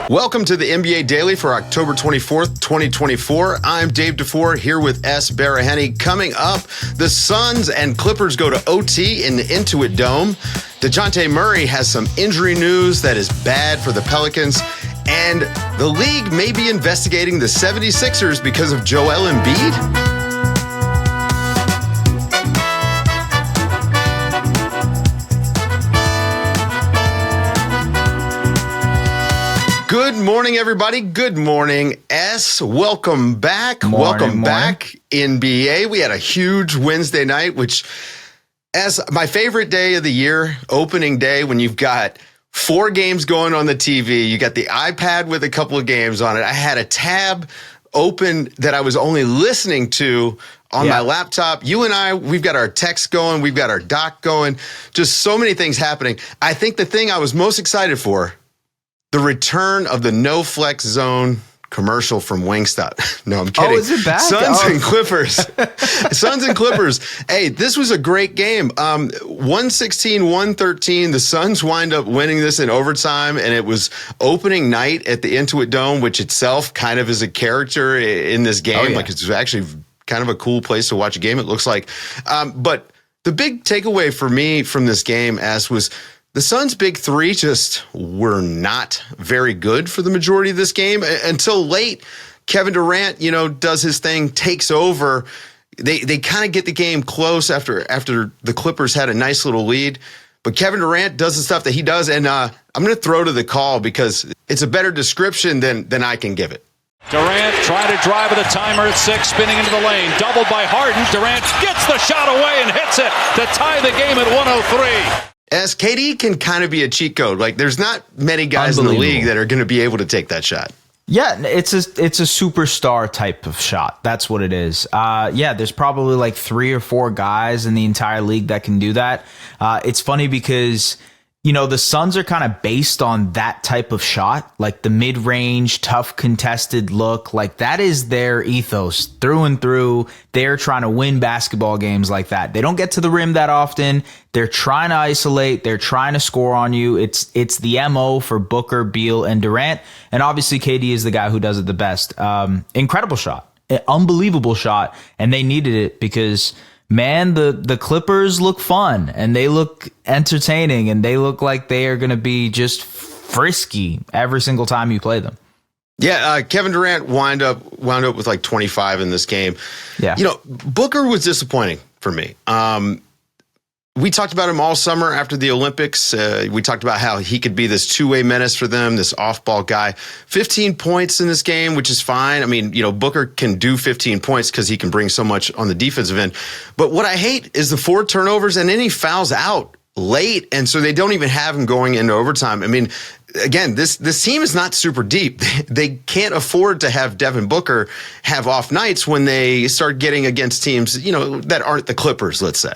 Welcome to the NBA Daily for October 24th, 2024. I'm Dave DuFour here with Es Baraheni. Coming up, the Suns and Clippers go to OT in the Intuit Dome. Dejounte Murray has some injury news that is bad for the Pelicans. And the league may be investigating the 76ers because of Joel Embiid. Good morning, everybody. Good morning, S. Welcome back. Welcome back, NBA. We had a huge Wednesday night, which, as my favorite day of the year, opening day, when you've got 4 games going on the TV, you got the iPad with a couple of games on it. I had a tab open that I was only listening to on my laptop. You and I, we've got our text going. We've got our doc going. Just so many things happening. I think the thing I was most excited for, the return of the no flex zone commercial from Wingstop. No, I'm kidding. Oh, is it back? Suns and Clippers. Suns and Clippers. Hey, this was a great game. 116-113. The Suns wind up winning this in overtime, and it was opening night at the Intuit Dome, which itself kind of is a character in this game. Oh, yeah. Like, it's actually kind of a cool place to watch a game, it looks like. But the big takeaway for me from this game, as was the Suns' big three just were not very good for the majority of this game until late. Kevin Durant, does his thing, takes over. They kind of get the game close after the Clippers had a nice little lead. But Kevin Durant does the stuff that he does, and I'm going to throw to the call because it's a better description than I can give it. Durant trying to drive with a timer at 6, spinning into the lane. Doubled by Harden. Durant gets the shot away and hits it to tie the game at 103. As KD can kind of be a cheat code. Like, there's not many guys in the league that are going to be able to take that shot. Yeah, it's a superstar type of shot. That's what it is. There's probably like 3 or 4 guys in the entire league that can do that. It's funny because, the Suns are kind of based on that type of shot, like the mid-range, tough, contested look. Like, that is their ethos through and through. They're trying to win basketball games like that. They don't get to the rim that often. They're trying to isolate. They're trying to score on you. It's the MO for Booker, Beal, and Durant. And obviously, KD is the guy who does it the best. Incredible shot. Unbelievable shot. And they needed it because, man, the Clippers look fun and they look entertaining and they look like they are going to be just frisky every single time you play them. Yeah, Kevin Durant wound up with like 25 in this game. Yeah. Booker was disappointing for me. We talked about him all summer after the Olympics. We talked about how he could be this two-way menace for them, this off-ball guy. 15 points in this game, which is fine. I mean, Booker can do 15 points because he can bring so much on the defensive end. But what I hate is the 4 turnovers, and then he fouls out late, and so they don't even have him going into overtime. I mean, again, this team is not super deep. They can't afford to have Devin Booker have off nights when they start getting against teams, that aren't the Clippers, let's say.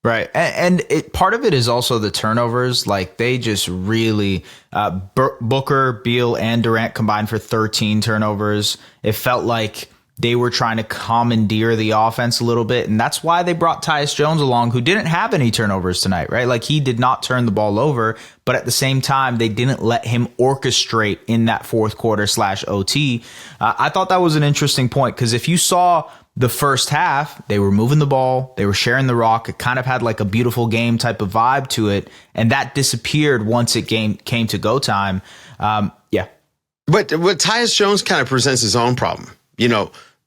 Right. And part of it is also the turnovers. Like, they just really, Booker, Beal, and Durant combined for 13 turnovers. It felt like they were trying to commandeer the offense a little bit. And that's why they brought Tyus Jones along, who didn't have any turnovers tonight, right? Like, he did not turn the ball over. But at the same time, they didn't let him orchestrate in that fourth quarter / OT. I thought that was an interesting point because if you saw the first half, they were moving the ball, they were sharing the rock. It kind of had like a beautiful game type of vibe to it, and that disappeared once it came to go time. But Tyus Jones kind of presents his own problem.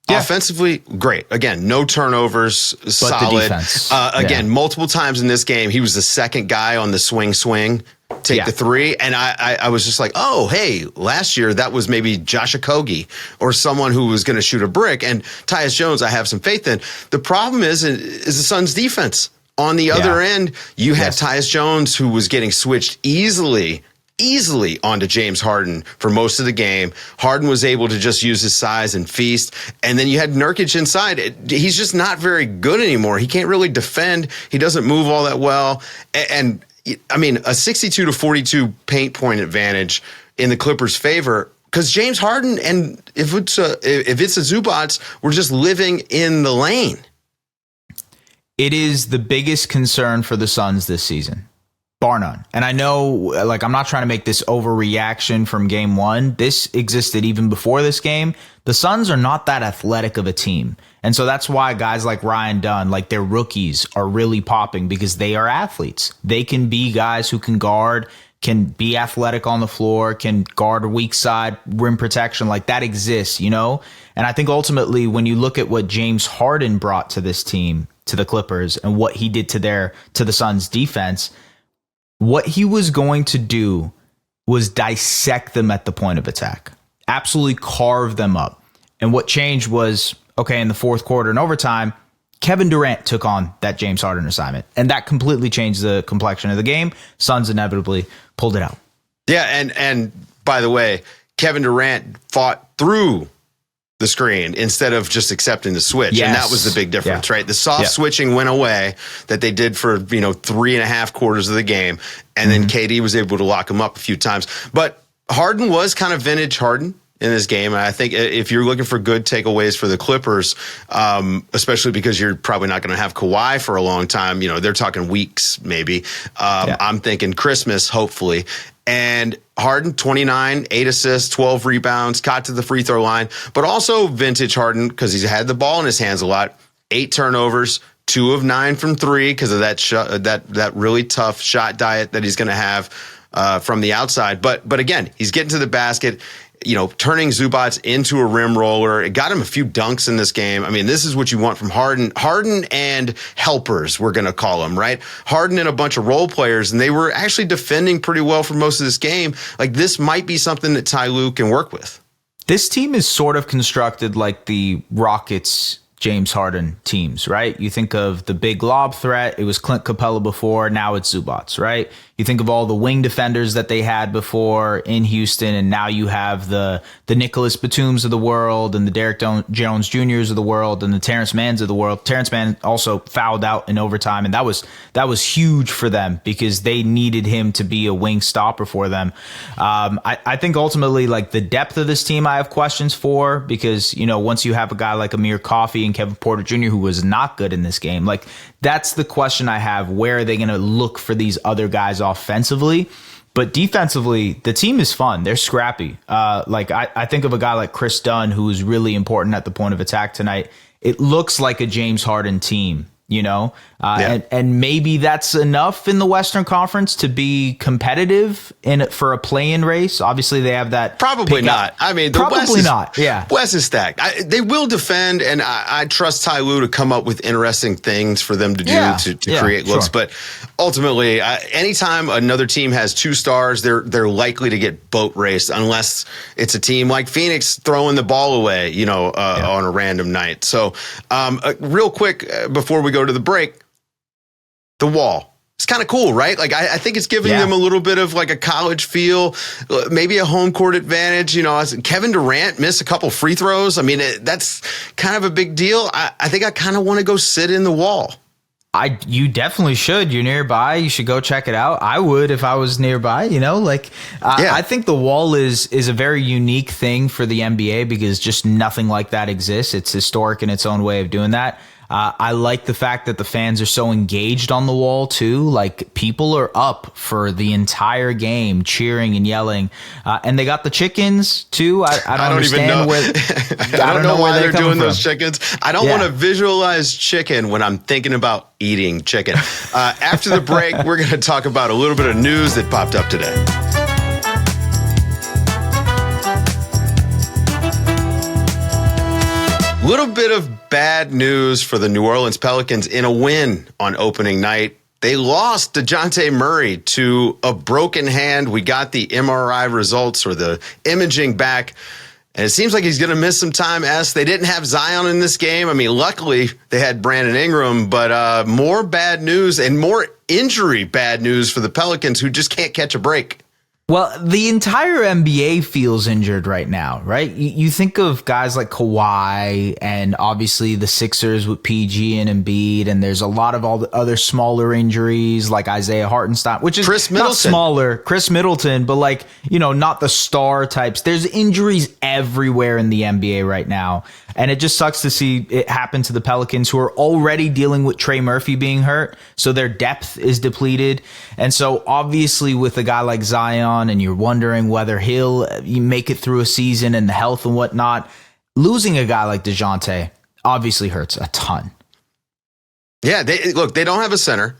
Offensively, great. Again, no turnovers, but solid. The defense. Multiple times in this game, he was the second guy on the swing. Take the 3. And I was just like, oh, hey, last year that was maybe Josh Okogie or someone who was going to shoot a brick. And Tyus Jones, I have some faith in. The problem is the Suns' defense. On the other end, you had Tyus Jones, who was getting switched easily onto James Harden for most of the game. Harden was able to just use his size and feast. And then you had Nurkic inside. He's just not very good anymore. He can't really defend. He doesn't move all that well. And I mean, a 62-42 paint point advantage in the Clippers' favor because James Harden and if it's a Zubats, we're just living in the lane. It is the biggest concern for the Suns this season. Bar none. And I know, like, I'm not trying to make this overreaction from game one. This existed even before this game. The Suns are not that athletic of a team. And so that's why guys like Ryan Dunn, like their rookies, are really popping because they are athletes. They can be guys who can guard, can be athletic on the floor, can guard a weak side, rim protection. Like that exists, you know? And I think ultimately when you look at what James Harden brought to this team, to the Clippers, and what he did to the Suns defense, what he was going to do was dissect them at the point of attack, absolutely carve them up. And what changed was, okay, in the fourth quarter and overtime, Kevin Durant took on that James Harden assignment, and that completely changed the complexion of the game. Suns inevitably pulled it out. Yeah, and by the way, Kevin Durant fought through the screen instead of just accepting the switch. Yes. And that was the big difference, right? The soft switching went away that they did for, 3.5 quarters of the game. And then KD was able to lock him up a few times. But Harden was kind of vintage Harden in this game. And I think if you're looking for good takeaways for the Clippers, especially because you're probably not going to have Kawhi for a long time, they're talking weeks maybe. I'm thinking Christmas, hopefully. And Harden, 29, 8 assists, 12 rebounds, got to the free throw line, but also vintage Harden because he's had the ball in his hands a lot. 8 turnovers, 2 of 9 from 3 because of that really tough shot diet that he's going to have from the outside. But again, he's getting to the basket, turning Zubats into a rim roller. It got him a few dunks in this game. I mean, this is what you want from Harden. Harden and helpers, we're going to call them, right? Harden and a bunch of role players, and they were actually defending pretty well for most of this game. Like, this might be something that Ty Lue can work with. This team is sort of constructed like the Rockets James Harden teams, right? You think of the big lob threat. It was Clint Capella before. Now it's Zubats, right? You think of all the wing defenders that they had before in Houston, and now you have the Nicholas Batums of the world and the Derek Jones Jr.'s of the world and the Terrence Manns of the world. Terrence Mann also fouled out in overtime, and that was huge for them because they needed him to be a wing stopper for them. I think ultimately, like, the depth of this team I have questions for because, once you have a guy like Amir Coffey and Kevin Porter Jr., who was not good in this game, like, that's the question I have. Where are they going to look for these other guys offensively? But defensively, the team is fun. They're scrappy. I think of a guy like Chris Dunn, who is really important at the point of attack tonight. It looks like a James Harden team, and maybe that's enough in the Western Conference to be competitive for a play-in race. Obviously, they have that. Probably not. I mean, West is stacked. They will defend, and I trust Ty Lue to come up with interesting things for them to do to create looks. But ultimately, anytime another team has 2 stars, they're likely to get boat raced unless it's a team like Phoenix throwing the ball away, on a random night. So, real quick before we go to the break, the wall. It's kind of cool, right? Like, I think it's giving them a little bit of like a college feel, maybe a home court advantage. Kevin Durant missed a couple free throws. I mean, that's kind of a big deal. I think I kind of want to go sit in the wall. You definitely should. You're nearby. You should go check it out. I would if I was nearby, I think the wall is a very unique thing for the NBA because just nothing like that exists. It's historic in its own way of doing that. I like the fact that the fans are so engaged on the wall too. Like, people are up for the entire game, cheering and yelling. And they got the chickens too. I don't understand even know. I don't know why they're doing those chickens. I don't want to visualize chicken when I'm thinking about eating chicken. After the break, we're going to talk about a little bit of news that popped up today. Little bit of bad news for the New Orleans Pelicans in a win on opening night. They lost Dejounte Murray to a broken hand. We got the MRI results or the imaging back, and it seems like he's going to miss some time. They didn't have Zion in this game. I mean, luckily they had Brandon Ingram, but more bad news and more injury bad news for the Pelicans, who just can't catch a break. Well, the entire NBA feels injured right now, right? You think of guys like Kawhi and obviously the Sixers with PG and Embiid, and there's a lot of all the other smaller injuries like Isaiah Hartenstein, which is not smaller, Chris Middleton, but not the star types. There's injuries everywhere in the NBA right now. And it just sucks to see it happen to the Pelicans, who are already dealing with Trey Murphy being hurt. So their depth is depleted. And so obviously with a guy like Zion, and you're wondering whether he'll make it through a season and the health and whatnot, losing a guy like Dejounte obviously hurts a ton. Yeah, they don't have a center.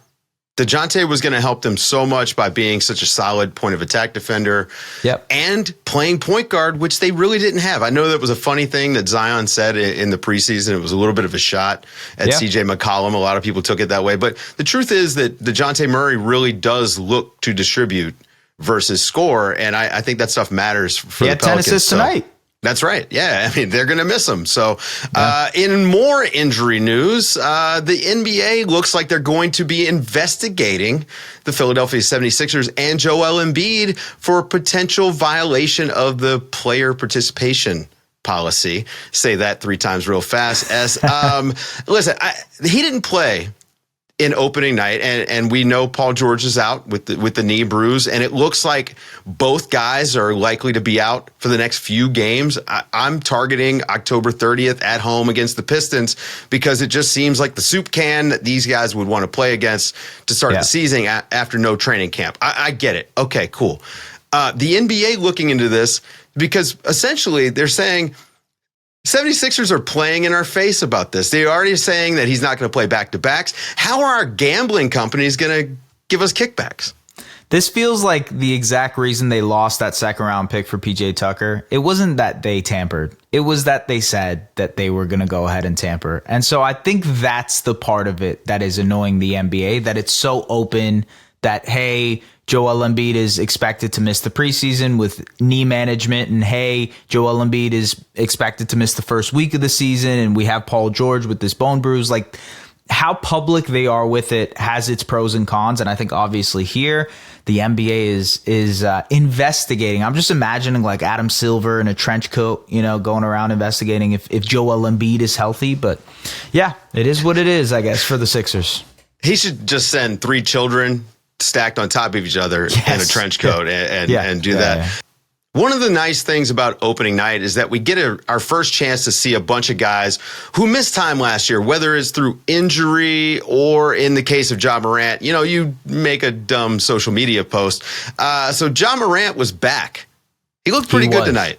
Dejounte was going to help them so much by being such a solid point of attack defender. Yep. And playing point guard, which they really didn't have. I know that was a funny thing that Zion said in the preseason. It was a little bit of a shot at CJ McCollum. A lot of people took it that way. But the truth is that Dejounte Murray really does look to distribute versus score. And I think that stuff matters for the Pelicans. 10 assists tonight. That's right. Yeah. I mean, they're going to miss him. So in more injury news, the NBA looks like they're going to be investigating the Philadelphia 76ers and Joel Embiid for a potential violation of the player participation policy. Say that 3 times real fast. Listen, he didn't play in opening night, and we know Paul George is out with the knee bruise, and it looks like both guys are likely to be out for the next few games. I'm targeting October 30th at home against the Pistons because it just seems like the soup can that these guys would want to play against to start the season after no training camp. I get it. Okay, cool. The NBA looking into this because essentially they're saying 76ers are playing in our face about this. They're already saying that he's not going to play back-to-backs. How are our gambling companies going to give us kickbacks? This feels like the exact reason they lost that second-round pick for PJ Tucker. It wasn't that they tampered. It was that they said that they were going to go ahead and tamper. And so I think that's the part of it that is annoying the NBA, that it's so open that, hey, Joel Embiid is expected to miss the preseason with knee management, and hey, Joel Embiid is expected to miss the first week of the season, and we have Paul George with this bone bruise. Like, how public they are with it has its pros and cons, and I think obviously here the NBA is investigating. I'm just imagining like Adam Silver in a trench coat, going around investigating if Joel Embiid is healthy. But yeah, it is what it is, I guess, for the Sixers. He should just send 3 children stacked on top of each other in a trench coat and do that. Yeah. One of the nice things about opening night is that we get our first chance to see a bunch of guys who missed time last year, whether it's through injury or in the case of Ja Morant. You make a dumb social media post. So Ja Morant was back. He looked pretty good tonight.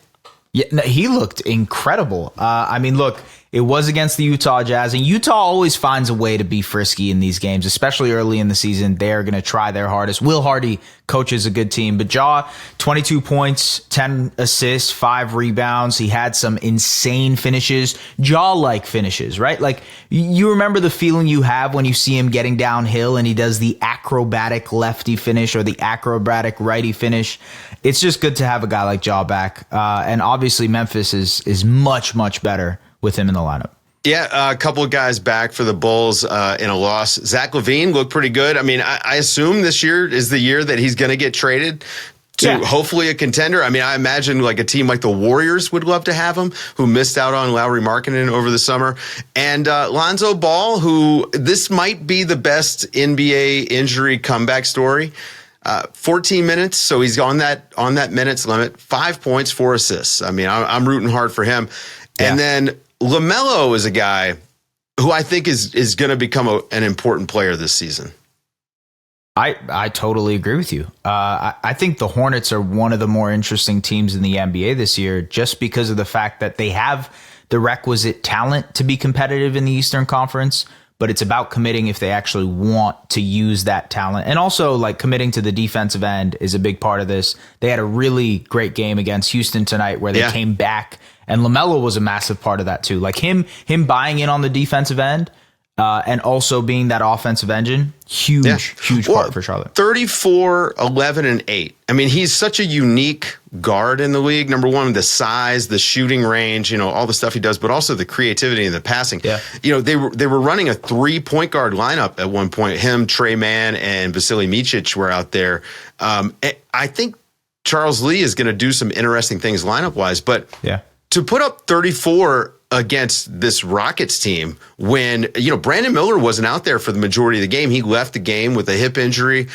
Yeah, no, he looked incredible. I mean, look, it was against the Utah Jazz, and Utah always finds a way to be frisky in these games, especially early in the season. They're going to try their hardest. Will Hardy coaches a good team, but Ja, 22 points, 10 assists, 5 rebounds. He had some insane finishes, Ja-like finishes, right? Like, you remember the feeling you have when you see him getting downhill and he does the acrobatic lefty finish or the acrobatic righty finish. It's just good to have a guy like Ja back. And obviously Memphis is much, much better with him in the lineup. Yeah, a couple of guys back for the Bulls in a loss. Zach LaVine looked pretty good. I mean, I assume this year is the year that he's going to get traded to hopefully a contender. I mean, I imagine like a team like the Warriors would love to have him, who missed out on Lauri Markkanen over the summer. And Lonzo Ball, who this might be the best NBA injury comeback story. 14 minutes, so he's on that minutes limit. 5 points, 4 assists. I mean, I'm rooting hard for him. Yeah. And then LaMelo is a guy who I think is going to become an important player this season. I totally agree with you. I think the Hornets are one of the more interesting teams in the NBA this year, just because of the fact that they have the requisite talent to be competitive in the Eastern Conference, but it's about committing if they actually want to use that talent. And also, like, committing to the defensive end is a big part of this. They had a really great game against Houston tonight where they came back, and LaMelo was a massive part of that too. Like him buying in on the defensive end and also being that offensive engine, huge part for Charlotte. 34, 11, and 8. I mean, he's such a unique guard in the league. Number one, the size, the shooting range, all the stuff he does, but also the creativity and the passing. Yeah. They were running a 3-point guard lineup at one point. Him, Trey Mann, and Vasily Micic were out there. I think Charles Lee is going to do some interesting things lineup-wise, but to put up 34 against this Rockets team when, Brandon Miller wasn't out there for the majority of the game. He left the game with a hip injury.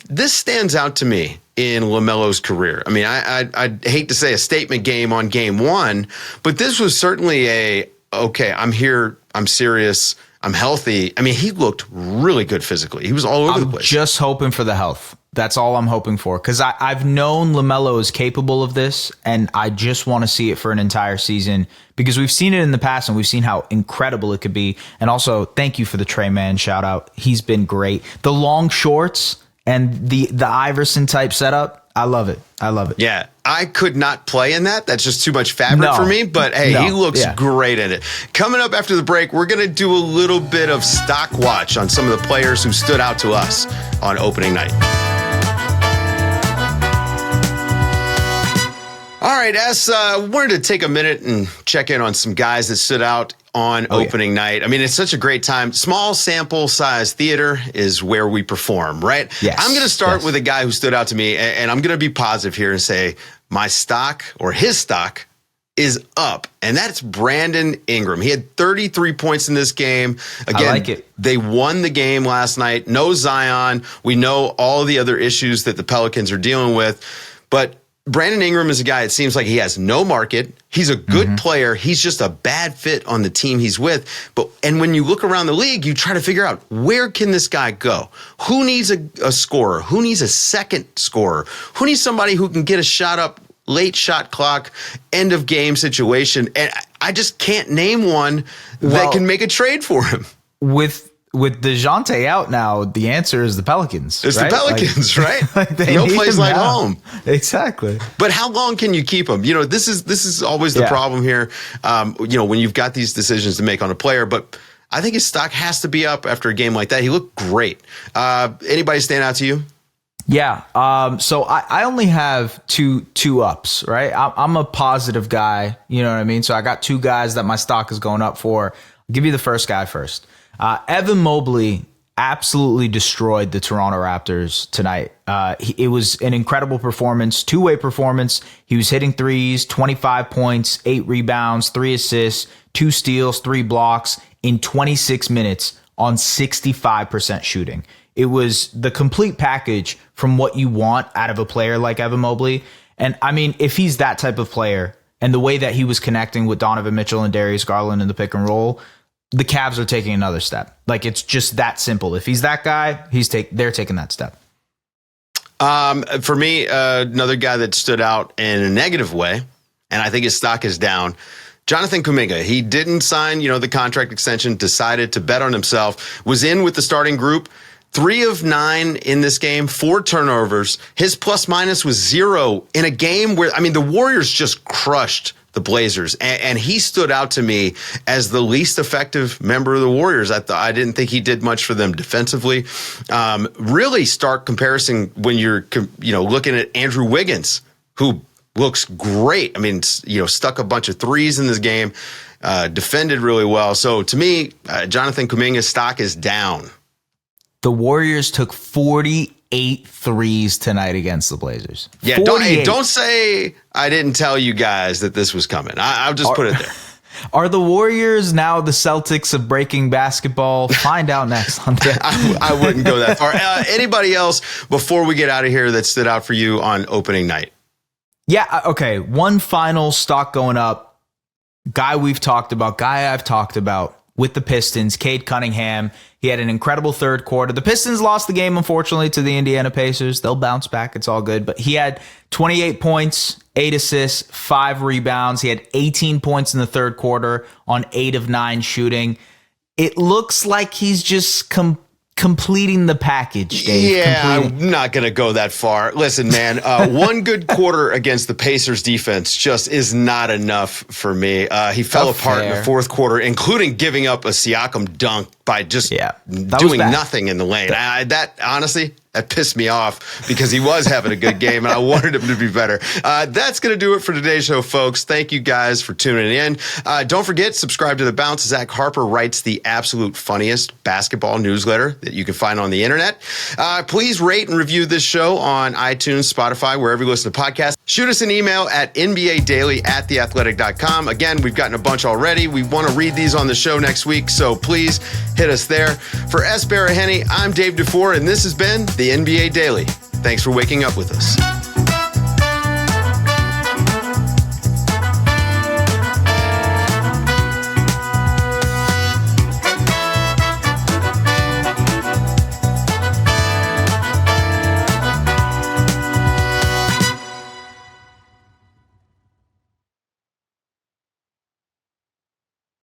This stands out to me in LaMelo's career. I mean, I'd hate to say a statement game on game one, but this was certainly okay, I'm here, I'm serious, I'm healthy. I mean, he looked really good physically. He was all over the place. Just hoping for the health. That's all I'm hoping for, because I've known LaMelo is capable of this, and I just want to see it for an entire season, because we've seen it in the past, and we've seen how incredible it could be. And also, thank you for the Trey Man shout out. He's been great. The long shorts and the Iverson type setup, I love it. I love it. Yeah, I could not play in that. That's just too much fabric for me. But hey, he looks great in it. Coming up after the break, we're going to do a little bit of stock watch on some of the players who stood out to us on opening night. All right, wanted to take a minute and check in on some guys that stood out on opening night. I mean, it's such a great time. Small sample size theater is where we perform, right? Yes. I'm going to start with a guy who stood out to me, and I'm going to be positive here and say my stock, or his stock, is up, and that's Brandon Ingram. He had 33 points in this game. Again, I like it. They won the game last night. No Zion. We know all the other issues that the Pelicans are dealing with, but Brandon Ingram is a guy, it seems like he has no market. He's a good player. He's just a bad fit on the team he's with. And when you look around the league, you try to figure out, where can this guy go? Who needs a scorer? Who needs a second scorer? Who needs somebody who can get a shot up, late shot clock, end of game situation? And I just can't name one that can make a trade for him. With Dejounte out now, the answer is the Pelicans. It's right? the Pelicans, right? They no place like home. Exactly. But how long can you keep him? You know, this is always the problem here. When you've got these decisions to make on a player, but I think his stock has to be up after a game like that. He looked great. Anybody stand out to you? Yeah. So I only have two ups, right? I'm a positive guy. You know what I mean? So I got two guys that my stock is going up for. I'll give you the first guy first. Evan Mobley absolutely destroyed the Toronto Raptors tonight. It was an incredible performance, two-way performance. He was hitting threes, 25 points, 8 rebounds, 3 assists, 2 steals, 3 blocks in 26 minutes on 65% shooting. It was the complete package from what you want out of a player like Evan Mobley. And I mean, if he's that type of player, and the way that he was connecting with Donovan Mitchell and Darius Garland in the pick and roll, the Cavs are taking another step. Like, it's just that simple. If he's that guy, they're taking that step. For me, another guy that stood out in a negative way, and I think his stock is down, Jonathan Kuminga. He didn't sign, the contract extension, decided to bet on himself, was in with the starting group, 3 of 9 in this game, 4 turnovers. His plus minus was 0 in a game where, the Warriors just crushed the Blazers, and he stood out to me as the least effective member of the Warriors. I didn't think he did much for them defensively. Really stark comparison when you're looking at Andrew Wiggins, who looks great. Stuck a bunch of threes in this game, defended really well. So to me, Jonathan Kuminga's stock is down. The Warriors took 48 threes tonight against the Blazers. Yeah, don't say I didn't tell you guys that this was coming. I'll just put it there. Are the Warriors now the Celtics of breaking basketball? Find out next Sunday. I wouldn't go that far. Anybody else before we get out of here that stood out for you on opening night? Yeah, okay. One final stock going up. Guy I've talked about with the Pistons, Cade Cunningham. He had an incredible third quarter. The Pistons lost the game, unfortunately, to the Indiana Pacers. They'll bounce back. It's all good. But he had 28 points, 8 assists, 5 rebounds. He had 18 points in the third quarter on 8 of 9 shooting. It looks like he's just completing the package, Dave. Yeah, I'm not going to go that far. Listen, man, one good quarter against the Pacers defense just is not enough for me. He fell apart in the fourth quarter, including giving up a Siakam dunk by just doing nothing in the lane. That honestly, that pissed me off because he was having a good game and I wanted him to be better. That's going to do it for today's show, folks. Thank you guys for tuning in. Don't forget, subscribe to The Bounce. Zach Harper writes the absolute funniest basketball newsletter that you can find on the internet. Please rate and review this show on iTunes, Spotify, wherever you listen to podcasts. Shoot us an email at nbadaily@theathletic.com. Again, we've gotten a bunch already. We want to read these on the show next week, so please hit us there. For Es Baraheni, I'm Dave DuFour, and this has been the NBA Daily. Thanks for waking up with us.